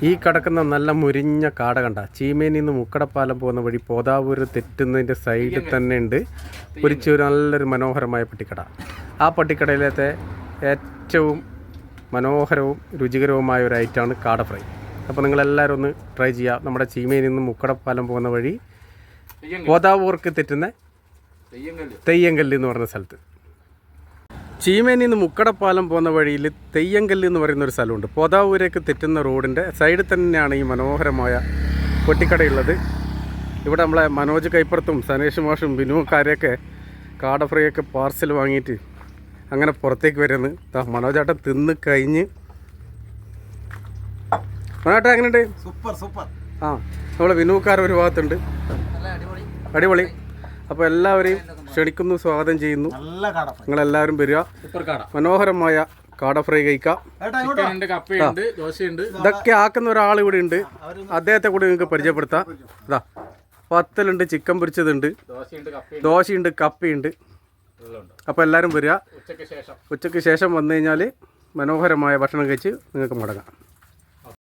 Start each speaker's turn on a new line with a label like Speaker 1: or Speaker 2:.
Speaker 1: ഈ കിടക്കുന്ന നല്ല മുരിഞ്ഞ കാട കണ്ട ചീമേനിൽ നിന്ന് മുക്കടപ്പാലം പോകുന്ന വഴി പോതാവൂര് തെറ്റുന്നതിൻ്റെ സൈഡിൽ തന്നെ ഉണ്ട് ഒരു നല്ലൊരു മനോഹരമായ പട്ടിക്കട. ആ പട്ടിക്കടയിലത്തെ ഏറ്റവും മനോഹരവും രുചികരവുമായ ഒരു ഐറ്റമാണ് കാട ഫ്രൈ. അപ്പോൾ നിങ്ങളെല്ലാവരും ഒന്ന് ട്രൈ ചെയ്യുക. നമ്മുടെ ചീമേനിൽ നിന്ന് മുക്കടപ്പാലം പോകുന്ന വഴി പോതാവൂർക്ക് തെറ്റുന്ന തെയ്യങ്കല്ല് എന്ന് പറയുന്ന സ്ഥലത്ത്. ചീമേനിൽ നിന്ന് മുക്കടപ്പാലം പോകുന്ന വഴിയിൽ തെയ്യങ്കല്ല് എന്ന് പറയുന്നൊരു സ്ഥലമുണ്ട്. പോതാവൂരേക്ക് തെറ്റുന്ന റോഡിൻ്റെ സൈഡിൽ തന്നെയാണ് ഈ മനോഹരമായ പൊട്ടിക്കടയുള്ളത്. ഇവിടെ നമ്മളെ മനോജ് കൈപ്പുറത്തും സനേഷ് മാഷും ബിനുക്കാരെയൊക്കെ കാട ഫ്രൈ ഒക്കെ പാർസൽ വാങ്ങിയിട്ട് അങ്ങനെ പുറത്തേക്ക് വരുന്നത് മനോജേട്ടൻ തിന്ന് കഴിഞ്ഞ്. മനോജേട്ടൻ എങ്ങനെയുണ്ട്?
Speaker 2: Super super.
Speaker 1: ആ, നമ്മളെ ബിനുക്കാർ ഒരു ഭാഗത്തുണ്ട്. അടിപൊളി. അപ്പോൾ എല്ലാവരെയും ക്ഷണിക്കുന്നു, സ്വാഗതം ചെയ്യുന്നു. നിങ്ങളെല്ലാവരും വരിക. മനോഹരമായ കാട ഫ്രൈ കഴിക്കാം. ഇതൊക്കെ ആക്കുന്ന ഒരാൾ ഇവിടെ ഉണ്ട്. അദ്ദേഹത്തെ കൂടി നിങ്ങൾക്ക് പരിചയപ്പെടുത്താം. ഇതാ പത്തലുണ്ട്, ചിക്കൻ പൊരിച്ചതുണ്ട്, ദോശയുണ്ട്, കപ്പയുണ്ട്. അപ്പോൾ എല്ലാവരും വരിക. ഉച്ചയ്ക്ക് ശേഷം വന്നു കഴിഞ്ഞാൽ മനോഹരമായ ഭക്ഷണം കഴിച്ച് നിങ്ങൾക്ക് മടങ്ങാം.